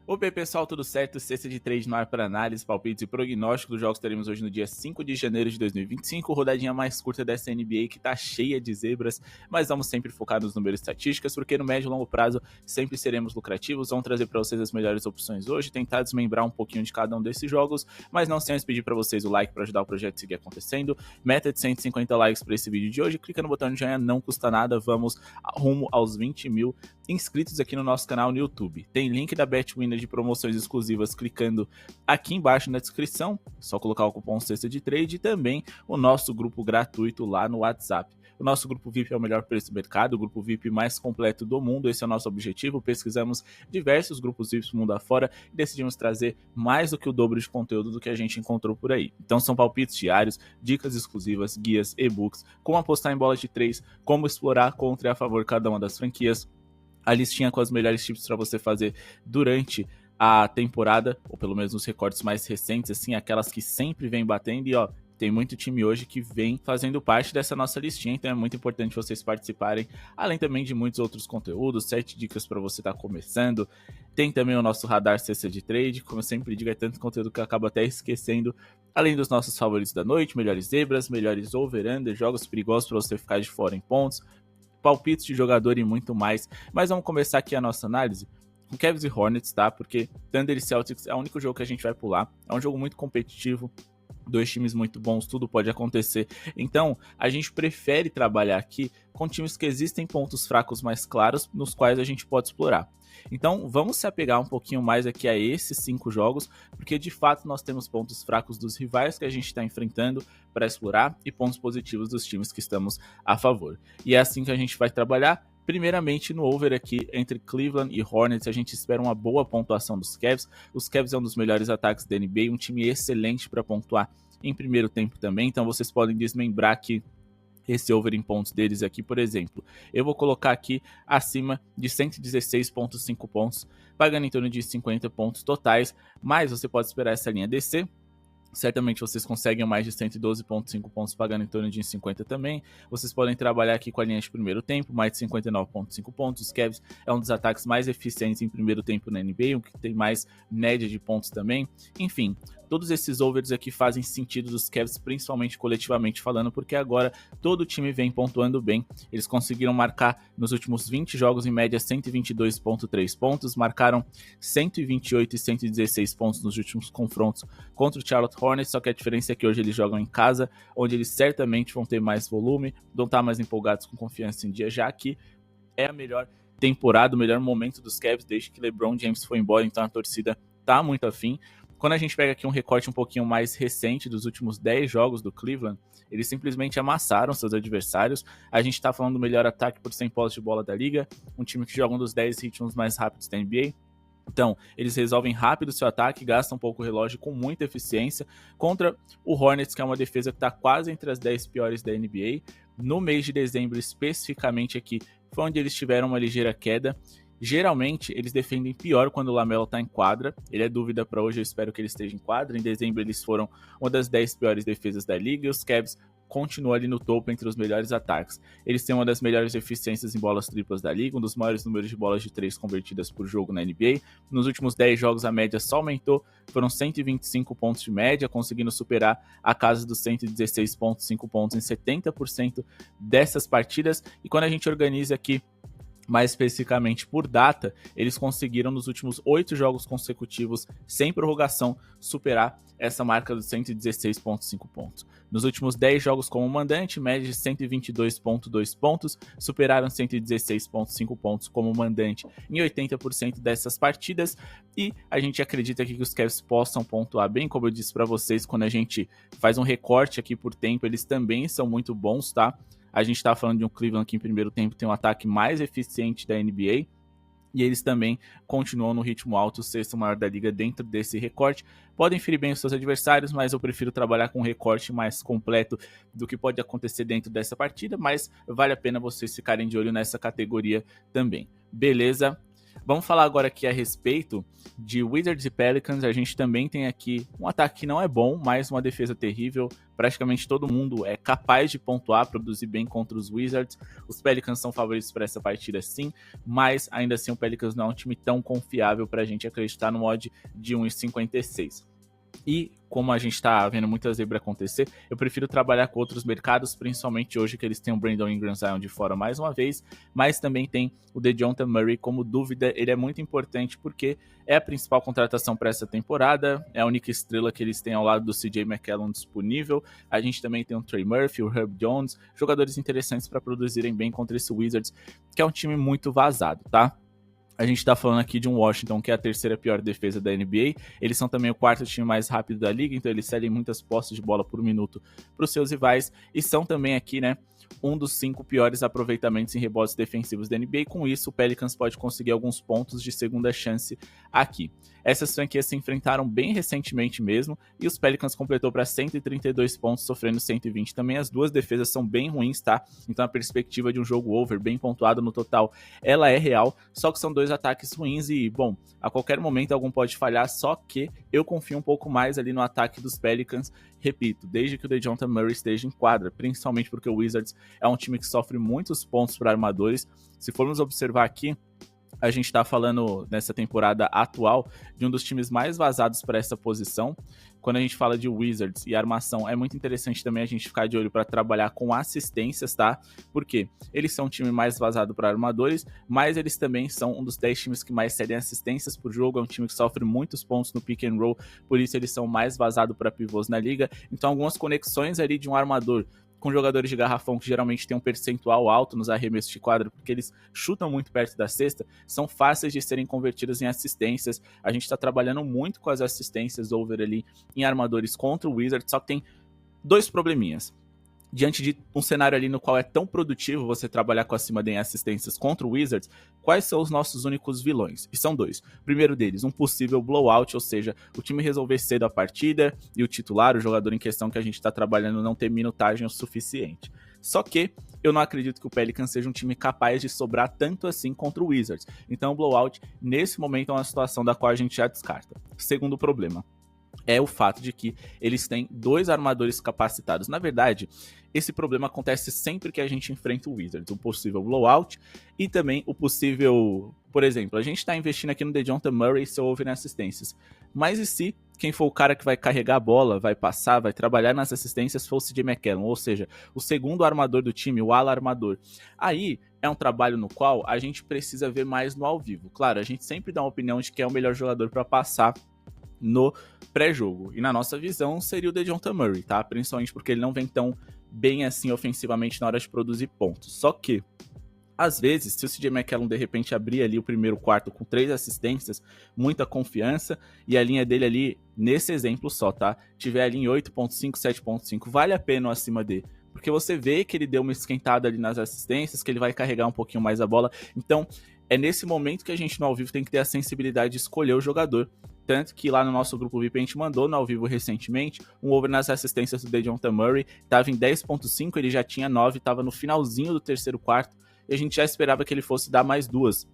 Opa, aí, pessoal, tudo certo? Sexta de trade no ar para análise, palpites e prognóstico dos jogos teremos hoje no dia 5 de janeiro de 2025, rodadinha mais curta dessa NBA que tá cheia de zebras, mas vamos sempre focar nos números e estatísticas, porque no médio e longo prazo sempre seremos lucrativos. Vamos trazer para vocês as melhores opções hoje, tentar desmembrar um pouquinho de cada um desses jogos, mas não sem antes pedir para vocês o like para ajudar o projeto a seguir acontecendo. Meta de 150 likes para esse vídeo de hoje, clica no botão de joinha, não custa nada, vamos rumo aos 20 mil inscritos aqui no nosso canal no YouTube. Tem link da Betwinner de promoções exclusivas clicando aqui embaixo na descrição, só colocar o cupom Sexta de Trade, e também o nosso grupo gratuito lá no WhatsApp. O nosso grupo VIP é o melhor preço do mercado, o grupo VIP mais completo do mundo, esse é o nosso objetivo. Pesquisamos diversos grupos VIPs do mundo afora e decidimos trazer mais do que o dobro de conteúdo do que a gente encontrou por aí. Então são palpites diários, dicas exclusivas, guias, e-books, como apostar em bolas de 3, como explorar contra e a favor cada uma das franquias, a listinha com as melhores tips para você fazer durante a temporada, ou pelo menos os recortes mais recentes, assim, aquelas que sempre vem batendo. E ó, tem muito time hoje que vem fazendo parte dessa nossa listinha, então é muito importante vocês participarem, além também de muitos outros conteúdos, 7 dicas para você estar começando. Tem também o nosso radar Sexta de Trade, como eu sempre digo, é tanto conteúdo que eu acabo até esquecendo. Além dos nossos favoritos da noite, melhores zebras, melhores over-under, jogos perigosos para você ficar de fora em pontos, palpites de jogador e muito mais. Mas vamos começar aqui a nossa análise com Cavs e Hornets, tá? Porque Thunder e Celtics é o único jogo que a gente vai pular. É um jogo muito competitivo, dois times muito bons, tudo pode acontecer. Então, a gente prefere trabalhar aqui com times que existem pontos fracos mais claros, nos quais a gente pode explorar. Então, vamos se apegar um pouquinho mais aqui a esses 5 jogos, porque de fato nós temos pontos fracos dos rivais que a gente está enfrentando para explorar e pontos positivos dos times que estamos a favor. E é assim que a gente vai trabalhar. Primeiramente, no over aqui entre Cleveland e Hornets, a gente espera uma boa pontuação dos Cavs. Os Cavs é um dos melhores ataques da NBA, um time excelente para pontuar em primeiro tempo também, então vocês podem desmembrar aqui esse over em pontos deles aqui, por exemplo. Eu vou colocar aqui acima de 116,5 pontos, pagando em torno de 50 pontos totais, mas você pode esperar essa linha descer. Certamente vocês conseguem mais de 112,5 pontos pagando em torno de 50 também. Vocês podem trabalhar aqui com a linha de primeiro tempo, mais de 59,5 pontos. Os Cavs é um dos ataques mais eficientes em primeiro tempo na NBA, o que tem mais média de pontos também. Enfim, todos esses overs aqui fazem sentido dos Cavs, principalmente coletivamente falando, porque agora todo o time vem pontuando bem. Eles conseguiram marcar nos últimos 20 jogos em média 122,3 pontos, marcaram 128 e 116 pontos nos últimos confrontos contra o Charlotte Hornets, só que a diferença é que hoje eles jogam em casa, onde eles certamente vão ter mais volume, vão estar mais empolgados com confiança em dia, já que é a melhor temporada, o melhor momento dos Cavs desde que LeBron James foi embora, então a torcida tá muito afim. Quando a gente pega aqui um recorte um pouquinho mais recente dos últimos 10 jogos do Cleveland, eles simplesmente amassaram seus adversários. A gente tá falando do melhor ataque por 100 posses de bola da liga, um time que joga um dos 10 ritmos mais rápidos da NBA. Então, eles resolvem rápido o seu ataque, gastam um pouco o relógio com muita eficiência contra o Hornets, que é uma defesa que está quase entre as 10 piores da NBA. No mês de dezembro, especificamente aqui, foi onde eles tiveram uma ligeira queda. Geralmente, eles defendem pior quando o LaMelo está em quadra. Ele é dúvida para hoje, eu espero que ele esteja em quadra. Em dezembro, eles foram uma das 10 piores defesas da liga e os Cavs continua ali no topo entre os melhores ataques. Eles têm uma das melhores eficiências em bolas triplas da liga, um dos maiores números de bolas de 3 convertidas por jogo na NBA. Nos últimos 10 jogos a média só aumentou, foram 125 pontos de média, conseguindo superar a casa dos 116,5 pontos em 70% dessas partidas. E quando a gente organiza aqui mais especificamente por data, eles conseguiram nos últimos 8 jogos consecutivos, sem prorrogação, superar essa marca dos 116,5 pontos. Nos últimos 10 jogos como mandante, média de 122,2 pontos, superaram 116,5 pontos como mandante em 80% dessas partidas, e a gente acredita aqui que os Cavs possam pontuar bem, como eu disse para vocês, quando a gente faz um recorte aqui por tempo, eles também são muito bons, tá? A gente está falando de um Cleveland que em primeiro tempo tem um ataque mais eficiente da NBA, e eles também continuam no ritmo alto, o sexto maior da liga dentro desse recorte. Podem ferir bem os seus adversários, mas eu prefiro trabalhar com um recorte mais completo do que pode acontecer dentro dessa partida, mas vale a pena vocês ficarem de olho nessa categoria também. Beleza? Vamos falar agora aqui a respeito de Wizards e Pelicans. A gente também tem aqui um ataque que não é bom, mas uma defesa terrível. Praticamente todo mundo é capaz de pontuar, produzir bem contra os Wizards. Os Pelicans são favoritos para essa partida, sim, mas ainda assim o Pelicans não é um time tão confiável para a gente acreditar no odd de 1,56. E como a gente está vendo muita zebra acontecer, eu prefiro trabalhar com outros mercados, principalmente hoje que eles têm o Brandon Ingram Zion de fora mais uma vez, mas também tem o DeJounte Murray como dúvida. Ele é muito importante porque é a principal contratação para essa temporada, é a única estrela que eles têm ao lado do CJ McCollum disponível. A gente também tem o Trey Murphy, o Herb Jones, jogadores interessantes para produzirem bem contra esse Wizards, que é um time muito vazado, tá? A gente tá falando aqui de um Washington que é a terceira pior defesa da NBA. Eles são também o quarto time mais rápido da liga, então eles cedem muitas posses de bola por minuto para os seus rivais. E são também aqui, né, um dos 5 piores aproveitamentos em rebotes defensivos da NBA. Com isso, o Pelicans pode conseguir alguns pontos de segunda chance aqui. Essas franquias se enfrentaram bem recentemente mesmo, e os Pelicans completou para 132 pontos, sofrendo 120. Também as duas defesas são bem ruins, tá? Então a perspectiva de um jogo over bem pontuado no total, ela é real, só que são dois ataques ruins e, bom, a qualquer momento algum pode falhar, só que eu confio um pouco mais ali no ataque dos Pelicans, repito, desde que o DeJounte Murray esteja em quadra, principalmente porque o Wizards é um time que sofre muitos pontos para armadores. Se formos observar aqui, a gente está falando nessa temporada atual de um dos times mais vazados para essa posição. Quando a gente fala de Wizards e armação, é muito interessante também a gente ficar de olho para trabalhar com assistências, tá? Porque eles são um time mais vazado para armadores, mas eles também são um dos 10 times que mais cedem assistências por jogo. É um time que sofre muitos pontos no pick and roll, por isso eles são mais vazados para pivôs na liga. Então algumas conexões ali de um armador com jogadores de garrafão que geralmente tem um percentual alto nos arremessos de quadra, porque eles chutam muito perto da cesta, são fáceis de serem convertidos em assistências. A gente está trabalhando muito com as assistências over ali em armadores contra o Wizards, só que tem dois probleminhas. Diante de um cenário ali no qual é tão produtivo você trabalhar com acima de assistências contra o Wizards, quais são os nossos únicos vilões? E são dois. O primeiro deles, um possível blowout, ou seja, o time resolver cedo a partida e o titular, o jogador em questão que a gente está trabalhando, não ter minutagem o suficiente. Só que eu não acredito que o Pelicans seja um time capaz de sobrar tanto assim contra o Wizards. Então o blowout, nesse momento, é uma situação da qual a gente já descarta. Segundo problema é o fato de que eles têm dois armadores capacitados. Na verdade, esse problema acontece sempre que a gente enfrenta o Wizards, o possível blowout e também o possível... Por exemplo, a gente está investindo aqui no DeJounte Murray se houver assistências, mas e se quem for o cara que vai carregar a bola, vai passar, vai trabalhar nas assistências for o CJ McCollum, ou seja, o segundo armador do time, o ala armador. Aí é um trabalho no qual a gente precisa ver mais no ao vivo. Claro, a gente sempre dá uma opinião de quem é o melhor jogador para passar no pré-jogo. E na nossa visão seria o DeJounte Murray, tá? Principalmente porque ele não vem tão bem assim ofensivamente na hora de produzir pontos. Só que, às vezes, se o CJ McCollum de repente abrir ali o primeiro quarto com 3 assistências, muita confiança, e a linha dele ali, nesse exemplo só, tá? Tiver ali em 8.5, 7.5, vale a pena o acima dele. Porque você vê que ele deu uma esquentada ali nas assistências, que ele vai carregar um pouquinho mais a bola. Então, é nesse momento que a gente no ao vivo tem que ter a sensibilidade de escolher o jogador. Tanto que lá no nosso grupo VIP a gente mandou no ao vivo recentemente um over nas assistências do DeJounte Murray, estava em 10.5, ele já tinha 9, estava no finalzinho do terceiro quarto, e a gente já esperava que ele fosse dar mais 2.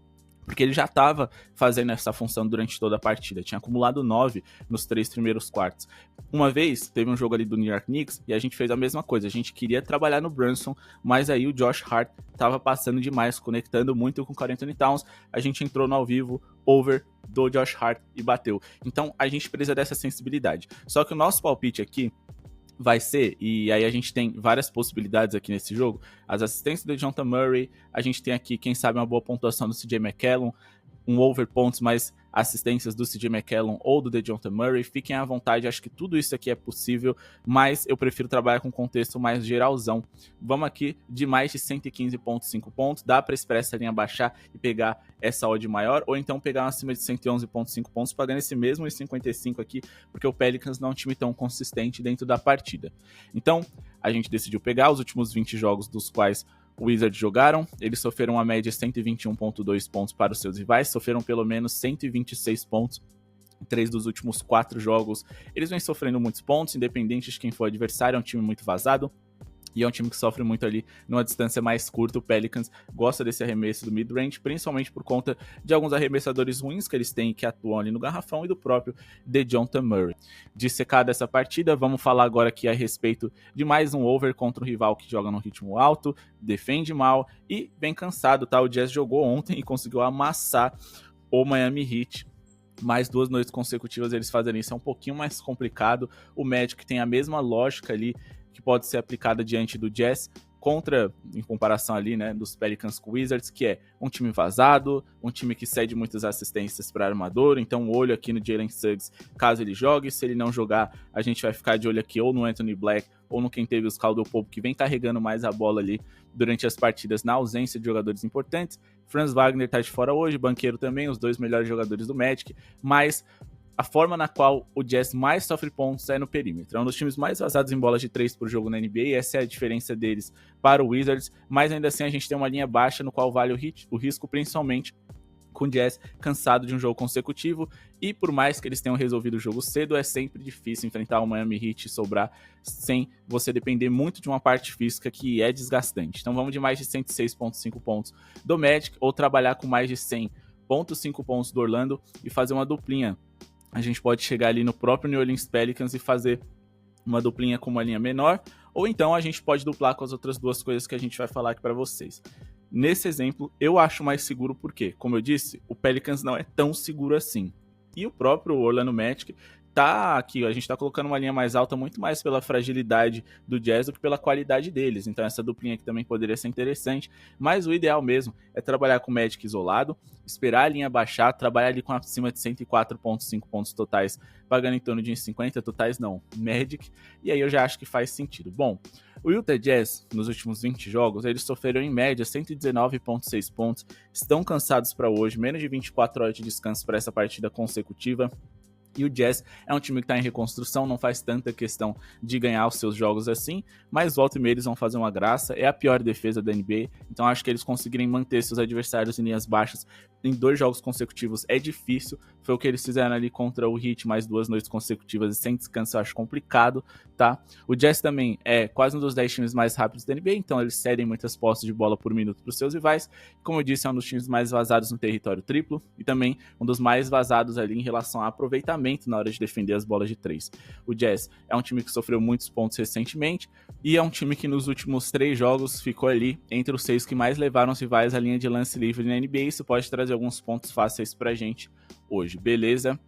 Porque ele já estava fazendo essa função durante toda a partida. Tinha acumulado 9 nos 3 primeiros quartos. Uma vez, teve um jogo ali do New York Knicks e a gente fez a mesma coisa. A gente queria trabalhar no Brunson, mas aí o Josh Hart estava passando demais, conectando muito com o Karl Anthony Towns. A gente entrou no ao vivo, over do Josh Hart e bateu. Então, a gente precisa dessa sensibilidade. Só que o nosso palpite aqui vai ser, e aí a gente tem várias possibilidades aqui nesse jogo, as assistências do DeJounte Murray, a gente tem aqui, quem sabe, uma boa pontuação do CJ McCollum, um over pontos, mais assistências do CJ McCollum ou do DeJounte Murray, fiquem à vontade, acho que tudo isso aqui é possível, mas eu prefiro trabalhar com um contexto mais geralzão. Vamos aqui de mais de 115.5 pontos, dá para esperar essa linha baixar e pegar essa odd maior, ou então pegar acima de 111.5 pontos, pagando esse mesmo 55 aqui, porque o Pelicans não é um time tão consistente dentro da partida. Então, a gente decidiu pegar os últimos 20 jogos dos quais o Wizards jogaram, eles sofreram uma média de 121.2 pontos para os seus rivais, sofreram pelo menos 126 pontos em 3 dos últimos 4 jogos. Eles vêm sofrendo muitos pontos, independente de quem for o adversário, é um time muito vazado. E é um time que sofre muito ali numa distância mais curta. O Pelicans gosta desse arremesso do mid-range, principalmente por conta de alguns arremessadores ruins que eles têm que atuam ali no garrafão e do próprio DeJounte Murray. Dissecada essa partida, vamos falar agora aqui a respeito de mais um over contra um rival que joga num ritmo alto, defende mal e bem cansado, tá? O Jazz jogou ontem e conseguiu amassar o Miami Heat. Mais 2 noites consecutivas eles fazerem isso é um pouquinho mais complicado. O Magic tem a mesma lógica ali que pode ser aplicada diante do Jazz, em comparação ali, né, dos Pelicans com Wizards, que é um time vazado, um time que cede muitas assistências para armador, então olho aqui no Jalen Suggs, caso ele jogue. Se ele não jogar, a gente vai ficar de olho aqui ou no Anthony Black ou no Kentavious Caldwell-Pope, que vem carregando mais a bola ali durante as partidas na ausência de jogadores importantes. Franz Wagner tá de fora hoje, Banqueiro também, os 2 melhores jogadores do Magic, mas a forma na qual o Jazz mais sofre pontos é no perímetro. É um dos times mais vazados em bolas de 3 por jogo na NBA, essa é a diferença deles para o Wizards, mas ainda assim a gente tem uma linha baixa no qual vale o risco, principalmente com o Jazz cansado de um jogo consecutivo, e por mais que eles tenham resolvido o jogo cedo, é sempre difícil enfrentar o Miami Heat e sobrar sem você depender muito de uma parte física que é desgastante. Então vamos de mais de 106,5 pontos do Magic, ou trabalhar com mais de 100,5 pontos do Orlando e fazer uma duplinha. A gente pode chegar ali no próprio New Orleans Pelicans e fazer uma duplinha com uma linha menor, ou então a gente pode duplar com as outras 2 coisas que a gente vai falar aqui para vocês. Nesse exemplo, eu acho mais seguro porque, como eu disse, o Pelicans não é tão seguro assim. E o próprio Orlando Magic tá aqui, a gente tá colocando uma linha mais alta muito mais pela fragilidade do Jazz do que pela qualidade deles. Então essa duplinha aqui também poderia ser interessante, mas o ideal mesmo é trabalhar com o Magic isolado, esperar a linha baixar, trabalhar ali com acima de 104,5 pontos totais, pagando em torno de 50 totais, não, Magic, e aí eu já acho que faz sentido. Bom, o Utah Jazz, nos últimos 20 jogos, eles sofreram em média 119,6 pontos, estão cansados para hoje, menos de 24 horas de descanso para essa partida consecutiva. E o Jazz é um time que está em reconstrução, não faz tanta questão de ganhar os seus jogos assim, mas volta e meia eles vão fazer uma graça. É a pior defesa da NBA, então acho que eles conseguirem manter seus adversários em linhas baixas em 2 jogos consecutivos é difícil. Foi o que eles fizeram ali contra o Heat, mais 2 noites consecutivas e sem descanso, eu acho complicado, tá? O Jazz também é quase um dos 10 times mais rápidos da NBA, então eles cedem muitas posses de bola por minuto para os seus rivais. Como eu disse, é um dos times mais vazados no território triplo e também um dos mais vazados ali em relação a aproveitamento na hora de defender as bolas de 3. O Jazz é um time que sofreu muitos pontos recentemente e é um time que nos últimos 3 jogos ficou ali entre os 6 que mais levaram os rivais à linha de lance livre na NBA. Isso pode trazer alguns pontos fáceis pra gente hoje, beleza?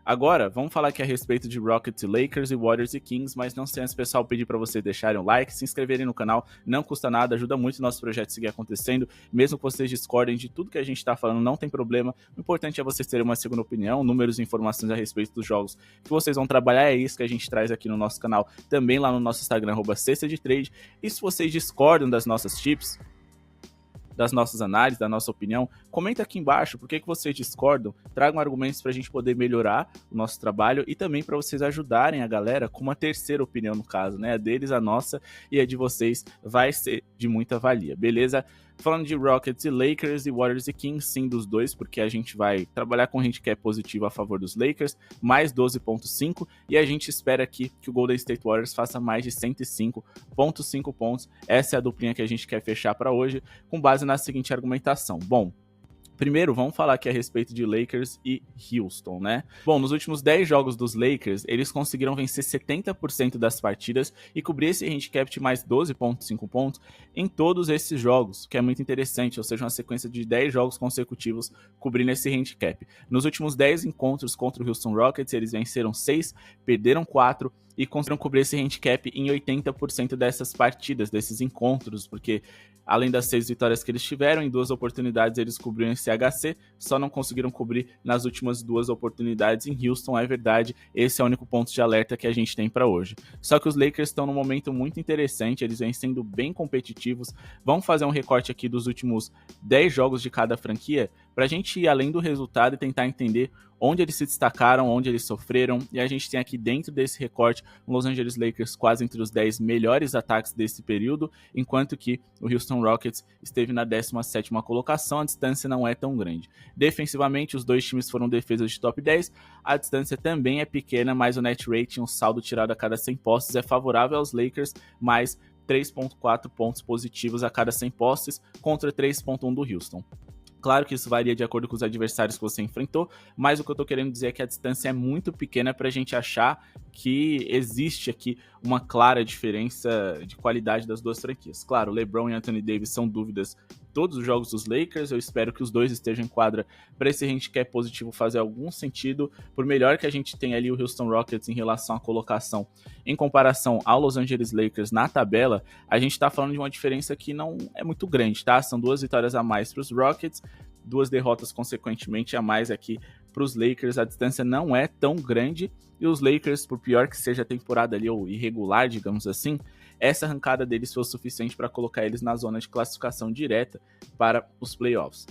Agora, vamos falar aqui a respeito de Rockets e Lakers e Warriors e Kings, mas não sem antes, pessoal, pedir para vocês deixarem um like, se inscreverem no canal, não custa nada, ajuda muito o nosso projeto a seguir acontecendo, mesmo que vocês discordem de tudo que a gente está falando, não tem problema, o importante é vocês terem uma segunda opinião, números e informações a respeito dos jogos que vocês vão trabalhar, é isso que a gente traz aqui no nosso canal, também lá no nosso Instagram, @cestadetrade, e se vocês discordam das nossas tips, das nossas análises, da nossa opinião, comenta aqui embaixo por que vocês discordam, tragam argumentos para a gente poder melhorar o nosso trabalho e também para vocês ajudarem a galera com uma terceira opinião no caso, né? A deles, a nossa e a de vocês vai ser de muita valia, beleza? Falando de Rockets e Lakers e Warriors e Kings, sim, dos dois, porque a gente vai trabalhar com handicap positivo a favor dos Lakers, mais 12,5, e a gente espera aqui que o Golden State Warriors faça mais de 105,5 pontos. Essa é a duplinha que a gente quer fechar para hoje, com base na seguinte argumentação. Bom, primeiro, vamos falar aqui a respeito de Lakers e Houston, né? Bom, nos últimos 10 jogos dos Lakers, eles conseguiram vencer 70% das partidas e cobrir esse handicap de mais 12,5 pontos em todos esses jogos, que é muito interessante, ou seja, uma sequência de 10 jogos consecutivos cobrindo esse handicap. Nos últimos 10 encontros contra o Houston Rockets, eles venceram 6, perderam 4 e conseguiram cobrir esse handicap em 80% dessas partidas, desses encontros, porque além das 6 vitórias que eles tiveram, em 2 oportunidades eles cobriram esse HC, só não conseguiram cobrir nas últimas 2 oportunidades em Houston, é verdade, esse é o único ponto de alerta que a gente tem para hoje. Só que os Lakers estão num momento muito interessante, eles vêm sendo bem competitivos. Vamos fazer um recorte aqui dos últimos 10 jogos de cada franquia, para a gente ir além do resultado e tentar entender onde eles se destacaram, onde eles sofreram, e a gente tem aqui dentro desse recorte o Los Angeles Lakers quase entre os 10 melhores ataques desse período, enquanto que o Houston Rockets esteve na 17ª colocação, a distância não é tão grande. Defensivamente, os dois times foram defesas de top 10, a distância também é pequena, mas o net rating, o saldo tirado a cada 100 posses, é favorável aos Lakers, mas 3,4 pontos positivos a cada 100 posses contra 3,1 do Houston. Claro que isso varia de acordo com os adversários que você enfrentou, mas o que eu tô querendo dizer é que a distância é muito pequena pra gente achar que existe aqui uma clara diferença de qualidade das duas franquias. Claro, LeBron e Anthony Davis são dúvidas todos os jogos dos Lakers, eu espero que os dois estejam em quadra para esse handicap positivo fazer algum sentido, por melhor que a gente tenha ali o Houston Rockets em relação à colocação em comparação ao Los Angeles Lakers na tabela, a gente tá falando de uma diferença que não é muito grande, tá? São 2 vitórias a mais para os Rockets, 2 derrotas consequentemente a mais aqui para os Lakers, a distância não é tão grande, e os Lakers, por pior que seja a temporada ali, ou irregular, digamos assim, essa arrancada deles foi o suficiente para colocar eles na zona de classificação direta para os playoffs.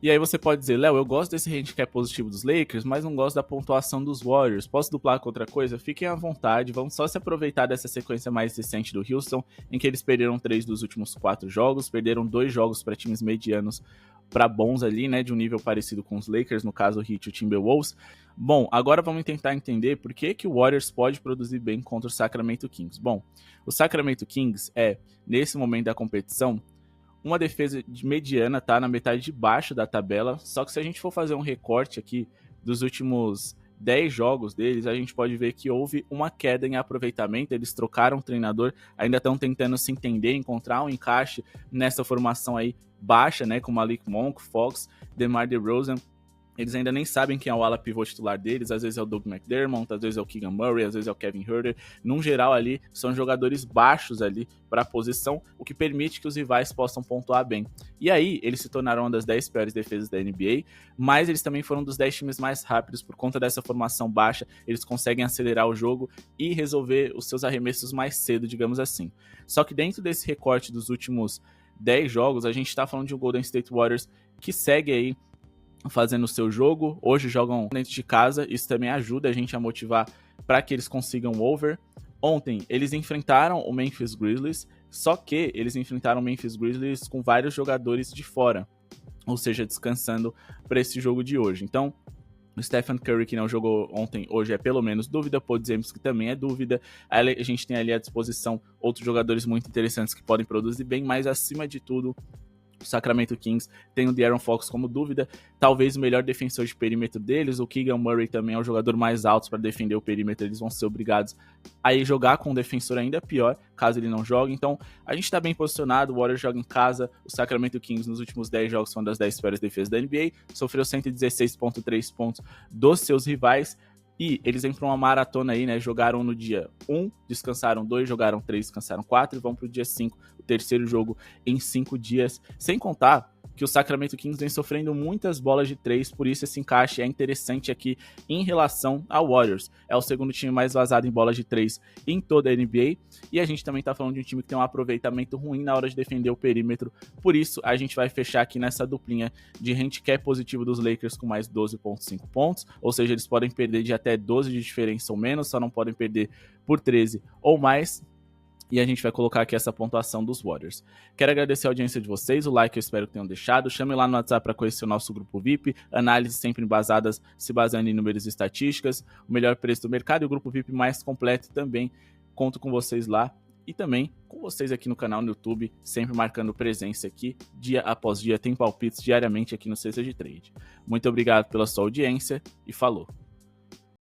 E aí você pode dizer, Léo, eu gosto desse handicap positivo dos Lakers, mas não gosto da pontuação dos Warriors. Posso duplar com outra coisa? Fiquem à vontade, vamos só se aproveitar dessa sequência mais recente do Houston, em que eles perderam 3 dos últimos 4 jogos, perderam 2 jogos para times medianos para bons ali, né, de um nível parecido com os Lakers, no caso o Heat e o Timberwolves. Bom, agora vamos tentar entender por que o Warriors pode produzir bem contra o Sacramento Kings. Bom, o Sacramento Kings é, nesse momento da competição, uma defesa de mediana, tá? Na metade de baixo da tabela. Só que se a gente for fazer um recorte aqui dos últimos 10 jogos deles, a gente pode ver que houve uma queda em aproveitamento. Eles trocaram o treinador, ainda estão tentando se entender, encontrar um encaixe nessa formação aí baixa, né? Com Malik Monk, Fox, DeMar DeRozan. Eles ainda nem sabem quem é o ala pivô titular deles, às vezes é o Doug McDermott, às vezes é o Keegan Murray, às vezes é o Kevin Huerter. Num geral ali, são jogadores baixos ali para a posição, o que permite que os rivais possam pontuar bem. E aí, eles se tornaram uma das 10 piores defesas da NBA, mas eles também foram um dos 10 times mais rápidos por conta dessa formação baixa, eles conseguem acelerar o jogo e resolver os seus arremessos mais cedo, digamos assim. Só que dentro desse recorte dos últimos 10 jogos, a gente está falando de um Golden State Warriors que segue aí fazendo o seu jogo, hoje jogam dentro de casa, isso também ajuda a gente a motivar para que eles consigam o over. Ontem eles enfrentaram o Memphis Grizzlies, só que eles enfrentaram o Memphis Grizzlies com vários jogadores de fora, ou seja, descansando para esse jogo de hoje. Então, o Stephen Curry, que não jogou ontem, hoje é pelo menos dúvida, Paul James, que também é dúvida. A gente tem ali à disposição outros jogadores muito interessantes que podem produzir bem, mas acima de tudo, o Sacramento Kings tem o De'Aaron Fox como dúvida, talvez o melhor defensor de perímetro deles. O Keegan Murray também é o jogador mais alto para defender o perímetro, eles vão ser obrigados a ir jogar com um defensor ainda pior, caso ele não jogue. Então, a gente está bem posicionado, o Warriors joga em casa, o Sacramento Kings nos últimos 10 jogos foi uma das 10 piores defesas da NBA, sofreu 116,3 pontos dos seus rivais, e eles vêm para uma maratona aí, né? Jogaram no dia 1, descansaram 2, jogaram 3, descansaram 4 e vão para o dia 5, o terceiro jogo em 5 dias. Sem contar que o Sacramento Kings vem sofrendo muitas bolas de 3, por isso esse encaixe é interessante aqui em relação ao Warriors. É o segundo time mais vazado em bolas de 3 em toda a NBA, e a gente também tá falando de um time que tem um aproveitamento ruim na hora de defender o perímetro, por isso a gente vai fechar aqui nessa duplinha de handicap positivo dos Lakers com mais 12,5 pontos, ou seja, eles podem perder de até 12 de diferença ou menos, só não podem perder por 13 ou mais. E a gente vai colocar aqui essa pontuação dos Warriors. Quero agradecer a audiência de vocês, o like eu espero que tenham deixado. Chame lá no WhatsApp para conhecer o nosso grupo VIP. Análises sempre embasadas, se baseando em números e estatísticas. O melhor preço do mercado e o grupo VIP mais completo também. Conto com vocês lá. E também com vocês aqui no canal no YouTube, sempre marcando presença aqui, dia após dia. Tem palpites diariamente aqui no Cesta de Trade. Muito obrigado pela sua audiência e falou!